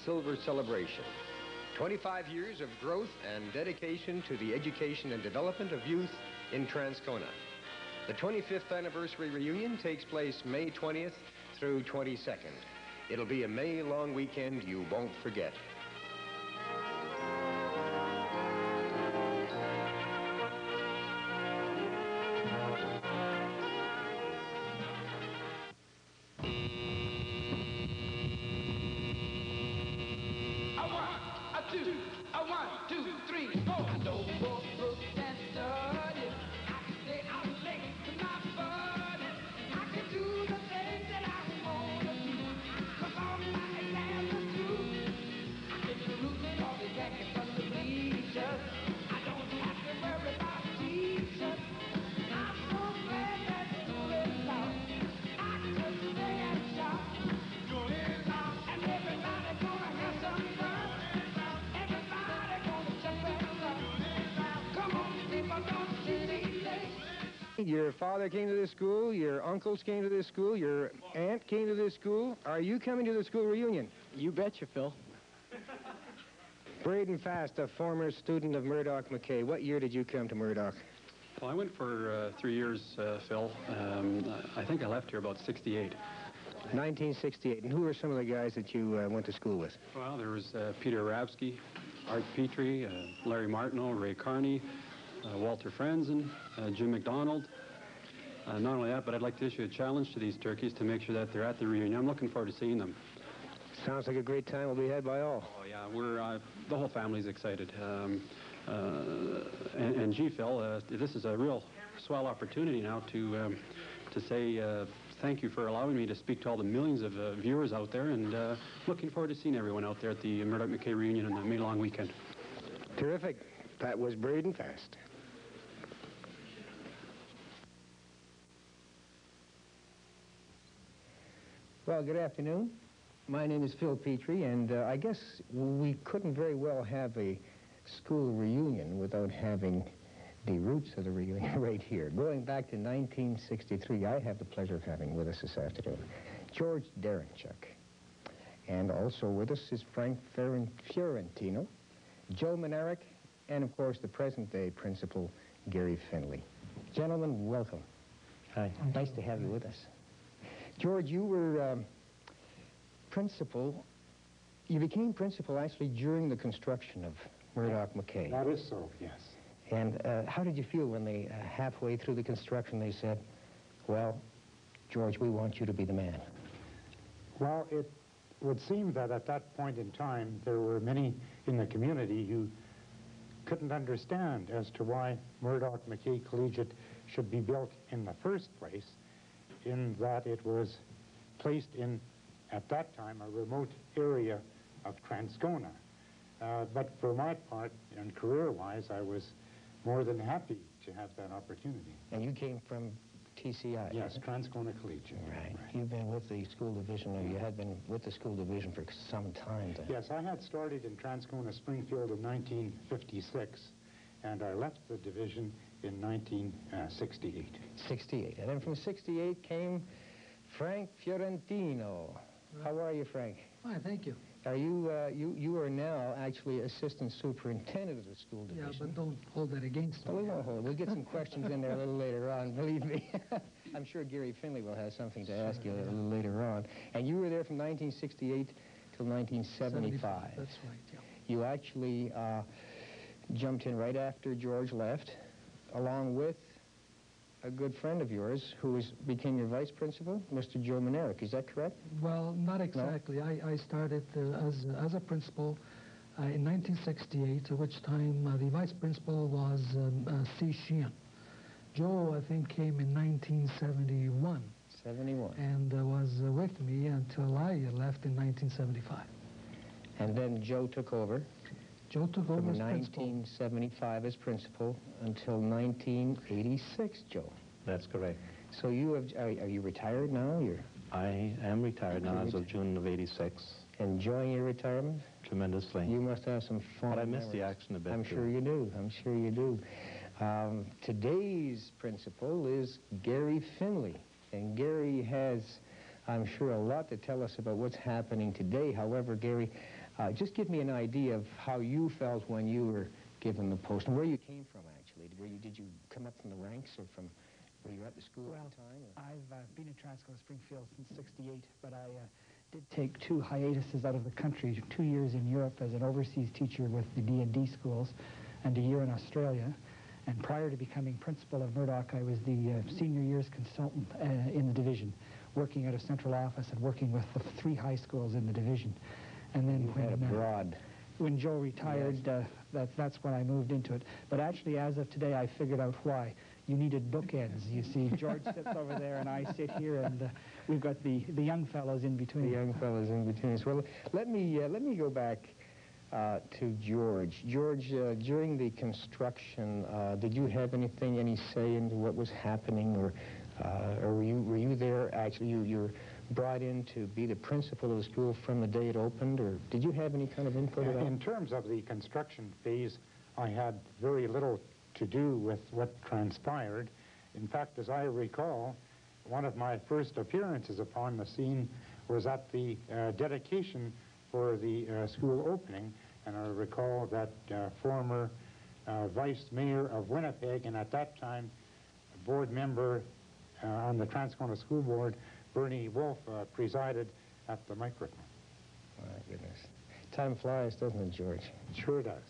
silver celebration. 25 years of growth and dedication to the education and development of youth in Transcona. The 25th anniversary reunion takes place May 20th through 22nd. It'll be a May-long weekend you won't forget. Your father came to this school, your uncles came to this school, your aunt came to this school. Are you coming to the school reunion? You betcha, Phil. Braden Fast, a former student of Murdoch McKay. What year did you come to Murdoch? Well, I went for 3 years, Phil. I think I left here about 68. 1968. And who were some of the guys that you went to school with? Well, there was Peter Rabsky, Art Petrie, Larry Martineau, Ray Carney, Walter Franzen, Jim McDonald. Not only that, but I'd like to issue a challenge to these turkeys to make sure that they're at the reunion. I'm looking forward to seeing them. Sounds like a great time will be had by all. Oh, yeah, we're, the whole family's excited. And gee, Phil, this is a real swell opportunity now to say thank you for allowing me to speak to all the millions of viewers out there, and looking forward to seeing everyone out there at the Murdoch McKay reunion on the May-long weekend. Terrific. That was Braden Fast. Well, good afternoon. My name is Phil Petrie, and I guess we couldn't very well have a school reunion without having the roots of the reunion right here. Going back to 1963, I have the pleasure of having with us this afternoon George Derenchuk. And also with us is Frank Fiorentino, Joe Manerick, and of course the present-day principal, Gary Finley. Gentlemen, welcome. Hi. Nice to have you with us. George, you were principal. You became principal actually during the construction of Murdoch McKay. That is so, yes. And how did you feel when they, halfway through the construction, they said, well, George, we want you to be the man? Well, it would seem that at that point in time, there were many in the community who couldn't understand as to why Murdoch McKay Collegiate should be built in the first place, in that it was placed in, at that time, a remote area of Transcona. But for my part, and career-wise, I was more than happy to have that opportunity. And you came from TCI? Yes, Transcona Collegiate. Right. You've been with the school division, or you had been with the school division for some time then? Yes, I had started in Transcona Springfield in 1956, and I left the division in 1968. 68. And then from 68 came Frank Fiorentino. How are you, Frank? Fine, thank you. Are you, you are now actually assistant superintendent of the school division. Yeah, but don't hold that against me. Well, we won't hold it. We'll get some questions in there a little later on, believe me. I'm sure Gary Finley will have something to ask you a little later on. And you were there from 1968 till 1975. That's right, yeah. You actually jumped in right after George left, along with a good friend of yours who became your vice principal, Mr. Joe Manerick. Is that correct? Well, not exactly. No? I started as a principal in 1968, at which time the vice principal was C. Sheehan. Joe, I think, came in 1971. 71. And was with me until I left in 1975. And then Joe took over. Joe took over as principal. From 1975 as principal until 1986, Joe. That's correct. So you have, are you retired now? I am retired now as of June of 86. Enjoying your retirement? Tremendously. You must have some fun. But I miss the action a bit. I'm sure you do. I'm sure you do. Today's principal is Gary Finley. And Gary has, I'm sure, a lot to tell us about what's happening today. However, Gary, Just give me an idea of how you felt when you were given the post, and where you came from, actually. Did you come up from the ranks, or were you at the school at the time? Or? I've been in Transcona Springfield since '68, but I did take 2 hiatuses out of the country, 2 years in Europe as an overseas teacher with the D&D schools, and a year in Australia. And prior to becoming principal of Murdoch, I was the senior years consultant in the division, working at a central office and working with the 3 high schools in the division. And then when Joe retired, yes. That's when I moved into it. But actually, as of today, I figured out why. You needed bookends. You see, George sits over there, and I sit here, and we've got the young fellows in between. The young fellows in between us. Well, let me go back to George. George, during the construction, did you have any say into what was happening, or were you there? Actually, you're brought in to be the principal of the school from the day it opened, or did you have any kind of input at all? In terms of the construction phase, I had very little to do with what transpired. In fact, as I recall, one of my first appearances upon the scene was at the dedication for the school opening, and I recall that former vice mayor of Winnipeg, and at that time board member on the Transcona School Board, Bernie Wolf, presided at the microphone. My goodness. Time flies, doesn't it, George? It sure does.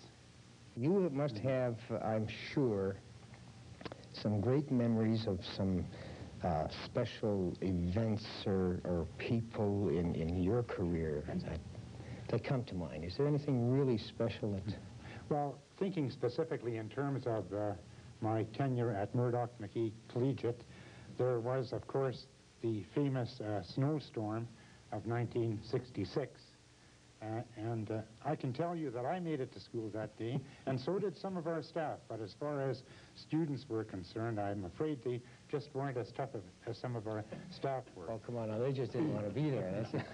You must have, I'm sure, some great memories of some special events or people in your career that come to mind. Is there anything really special that... Well, thinking specifically in terms of my tenure at Murdoch McKee Collegiate, there was, of course, the famous snowstorm of 1966. And I can tell you that I made it to school that day, and so did some of our staff. But as far as students were concerned, I'm afraid they just weren't as tough as some of our staff were. Oh, come on now, they just didn't want to be there. That's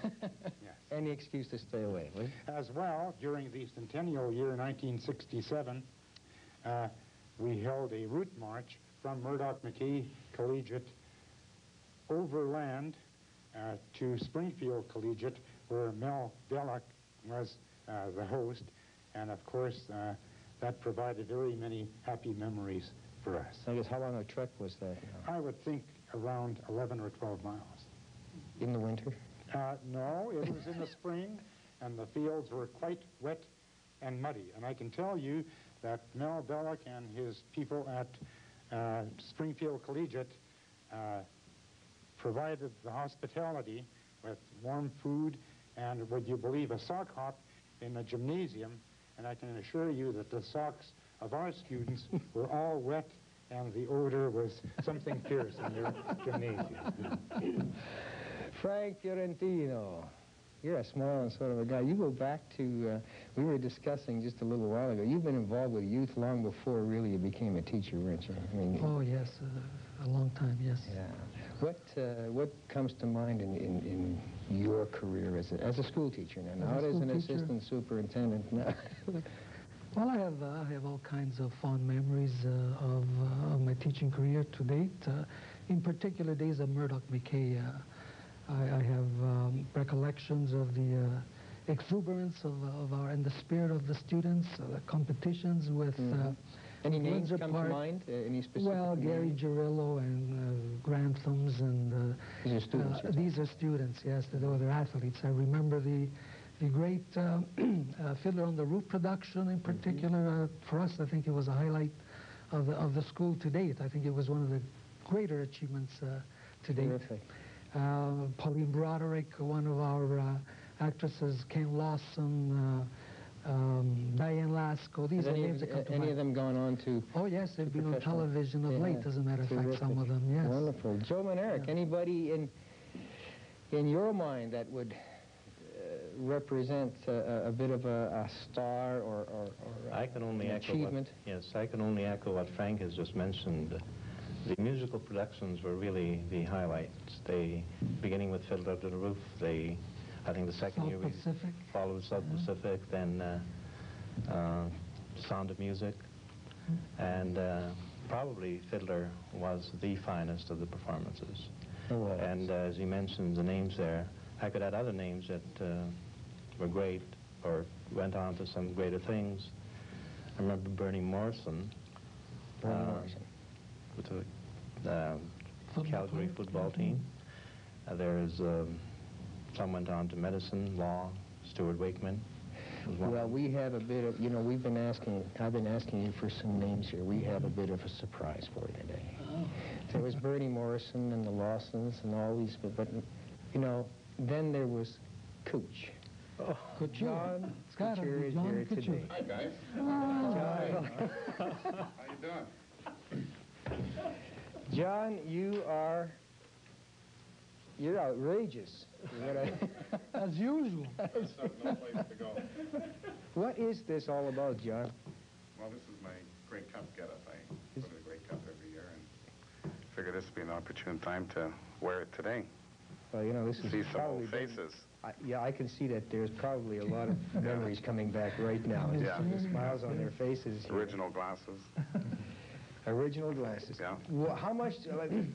Yes. Any excuse to stay away, will you? As well, during the centennial year 1967, we held a route march from Murdoch McKee Collegiate overland to Springfield Collegiate, where Mel Belloc was the host, and of course that provided very many happy memories for us. I guess how long a trek was that? I would think around 11 or 12 miles. In the winter? No, it was in the spring, and the fields were quite wet and muddy. And I can tell you that Mel Belloc and his people at Springfield Collegiate provided the hospitality with warm food and, would you believe, a sock hop in the gymnasium. And I can assure you that the socks of our students were all wet, and the odor was something fierce in their gymnasium. Frank Fiorentino, you're a smiling sort of a guy. You go back to, we were discussing just a little while ago, you've been involved with youth long before really you became a teacher, weren't you? I mean, oh, yes, a long time, yes. Yeah. What comes to mind in your career as a school teacher now? Not as an assistant superintendent now. Well, I have all kinds of fond memories of my teaching career to date. In particular days of Murdoch McKay, I have recollections of the exuberance of our and the spirit of the students, the competitions with. Any names come to mind? Any specific? Well, Gary Girillo and Granthams and. These are students. These are students. Yes, they're athletes. I remember the great Fiddler on the Roof production in particular. For us, I think it was a highlight of the school to date. I think it was one of the greater achievements to date. Terrific. Pauline Broderick, one of our actresses, Ken Lawson, Diane Lasco. These are names that come to mind. Any of them gone on to? Oh yes, they've been on television of late, as a matter of fact, some of them, yes. Wonderful. Joe Manerick, anybody in your mind that would represent a bit of a star or I can only echo achievement? Yes, I can only echo what Frank has just mentioned. The musical productions were really the highlights. They, beginning with Fiddler to the Roof, I think the second South year we Pacific. followed South Pacific, then Sound of Music, and probably Fiddler was the finest of the performances. Oh, and as you mentioned, the names there, I could add other names that were great. or went on to some greater things. I remember Bernie Morrison. With the Calgary football team. There's some went on to medicine, law, Stuart Wakeman. Well, we have a bit of, I've been asking you for some names here. We have a bit of a surprise for you today. There was Bernie Morrison and the Lawsons and all these, but then there was Cooch. John Couture is here today. Hi, guys. John, How you doing? John, you're outrageous. As usual. I just have no place to go. What is this all about, John? Well, this is my Grey Cup get-up. I go to the Grey Cup every year and figure this would be an opportune time to wear it today. Well, this is See some probably old faces. yeah, I can see that there's probably a lot of memories coming back right now. Yeah. The smiles on their faces. Here. Original glasses. Original glasses. Yeah. Well, how much,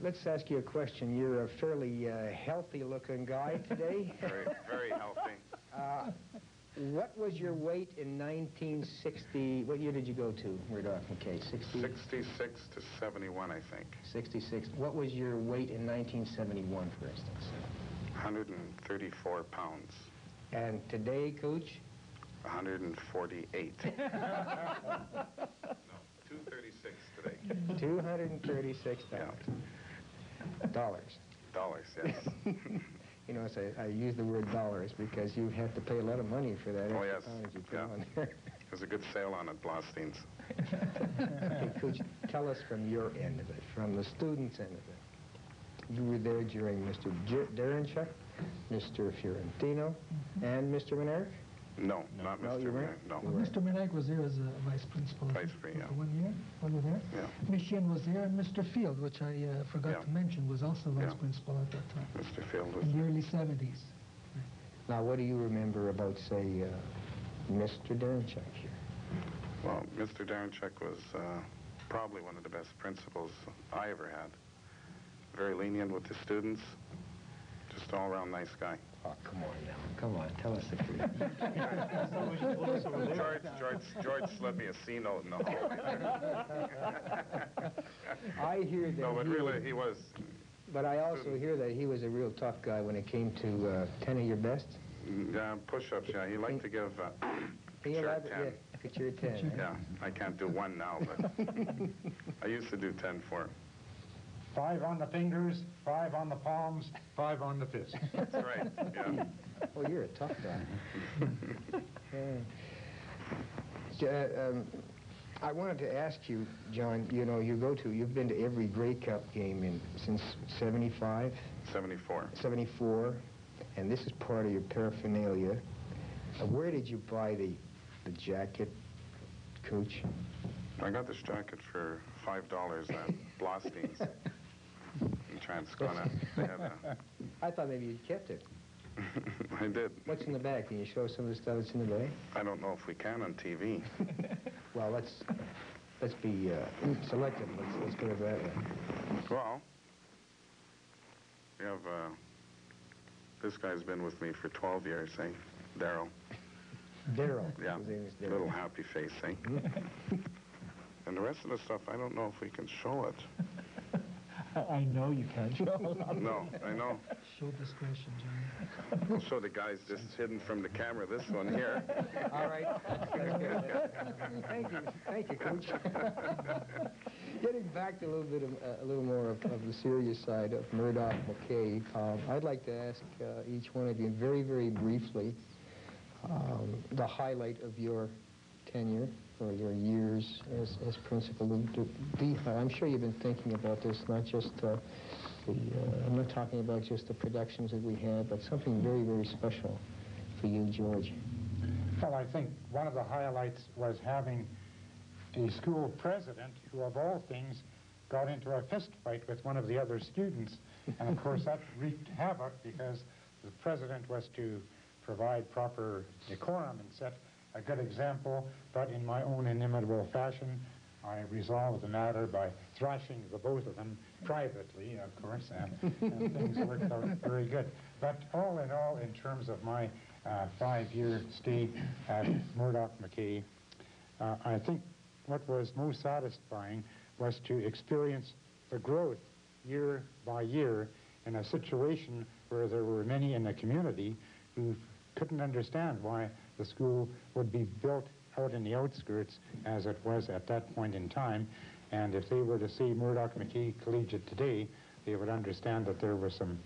let's ask you a question. You're a fairly healthy-looking guy today. Very, very healthy. What was your weight in 1960? What year did you go to, Murdoch McKay? 66 to 71, I think. 66. What was your weight in 1971, for instance? 134 pounds. And today, Coach? 148. No, 236 today. 236 dollars. Dollars, yes. I use the word dollars because you have to pay a lot of money for that Oh, extra yes. pounds you put Yeah. on there. There's a good sale on it, Blostein's. Okay, Coach, tell us from your end of it, from the students' end of it. You were there during Mr. Derenchuk, Mr. Fiorentino, and Mr. Minerick? No, not No, Mr. you weren't? No. Well, Mr. Minnick was there as a vice principal. Vice principal, For 1 year. Were you there? Yeah. Miss Yin was there, and Mr. Field, which I forgot Yeah. to mention, was also vice Yeah. principal at that time. Mr. Field was... In the early 70s. Now, what do you remember about, say, Mr. Derenchuk here? Well, Mr. Derenchuk was probably one of the best principals I ever had. Very lenient with the students. Just an all-around nice guy. Oh, come on now. Come on, tell us the truth. George slipped me a C note in the hallway. I hear that No, but really, he was... But I also hear that he was a real tough guy when it came to 10 of your best. Push-ups, yeah. He liked to give Can you Couture elaborate? 10. Yeah, Couture 10. Yeah, I can't do one now, but I used to do 10 for him. 5 on the fingers, 5 on the palms, 5 on the fist. That's right, yeah. Oh, you're a tough guy. I wanted to ask you, John, you've been to every Grey Cup game since 75? 74. 74, and this is part of your paraphernalia. Where did you buy the jacket, Coach? I got this jacket for $5 at Blostein's in Transcona. They had I thought maybe you'd kept it. I did. What's in the bag? Can you show us some of the stuff that's in the bag? I don't know if we can on TV. Well, let's be selective. Let's put it that way. Well, we have, this guy's been with me for 12 years, eh? Daryl. Daryl. Yeah, His name is Daryl. little happy face, eh? And the rest of the stuff, I don't know if we can show it. I know you can. No, I know. Show discretion, John. I'll show the guys just hidden from the camera, this one here. All right. Thank you, Coach. Getting back to a little more of the serious side of Murdoch McKay, I'd like to ask each one of you very, very briefly the highlight of your tenure or your years as principal. I'm sure you've been thinking about this, not just I'm not talking about just the productions that we had, but something very, very special for you, George. Well, I think one of the highlights was having a school president who, of all things, got into a fist fight with one of the other students. And, of course, that wreaked havoc because the president was to provide proper decorum and set a good example, but in my own inimitable fashion, I resolved the matter by thrashing the both of them privately, of course, and things worked out very good. But all in all, in terms of my 5-year stay at Murdoch McKay, I think what was most satisfying was to experience the growth year by year in a situation where there were many in the community who couldn't understand why the school would be built out in the outskirts as it was at that point in time. And if they were to see Murdoch McKay Collegiate today, they would understand that there was some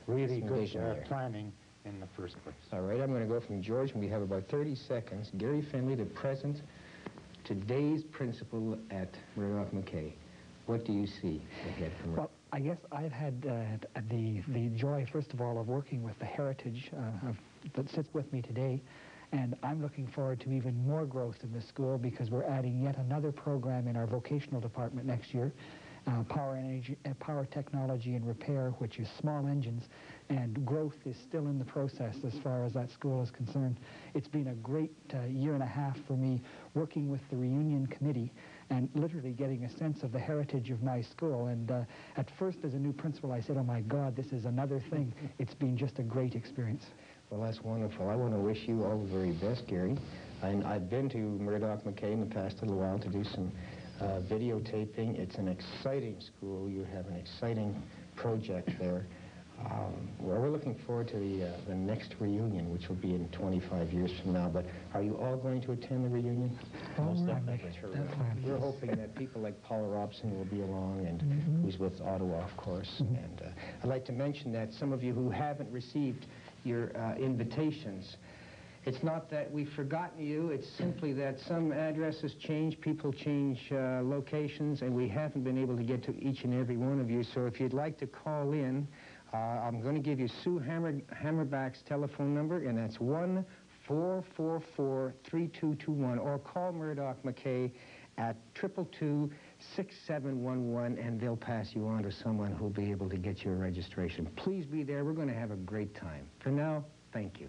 really good planning in the first place. All right, I'm going to go from George, and we have about 30 seconds. Gary Finley, the present, today's principal at Murdoch McKay. What do you see ahead from Well, I guess I've had the joy, first of all, of working with the heritage that sits with me today, and I'm looking forward to even more growth in the school because we're adding yet another program in our vocational department next year, power technology and repair, which is small engines, and growth is still in the process as far as that school is concerned. It's been a great year and a half for me working with the reunion committee and literally getting a sense of the heritage of my school. And at first, as a new principal, I said, oh my God, this is another thing. It's been just a great experience. Well, that's wonderful. I want to wish you all the very best, Gary. And I've been to Murdoch McKay in the past little while to do some videotaping. It's an exciting school. You have an exciting project there. Well, we're looking forward to the next reunion, which will be in 25 years from now. But are you all going to attend the reunion? Most definitely. We're hoping that people like Paul Robson will be along, and who's with Ottawa, of course. And I'd like to mention that some of you who haven't received your invitations, it's not that we've forgotten you, it's simply that some addresses change, people change locations, and we haven't been able to get to each and every one of you. So if you'd like to call in, I'm going to give you Sue Hammerback's telephone number, and that's 1-444-3221, or call Murdoch McKay at 222-6711, and they'll pass you on to someone who'll be able to get your registration. Please be there. We're going to have a great time. For now, thank you.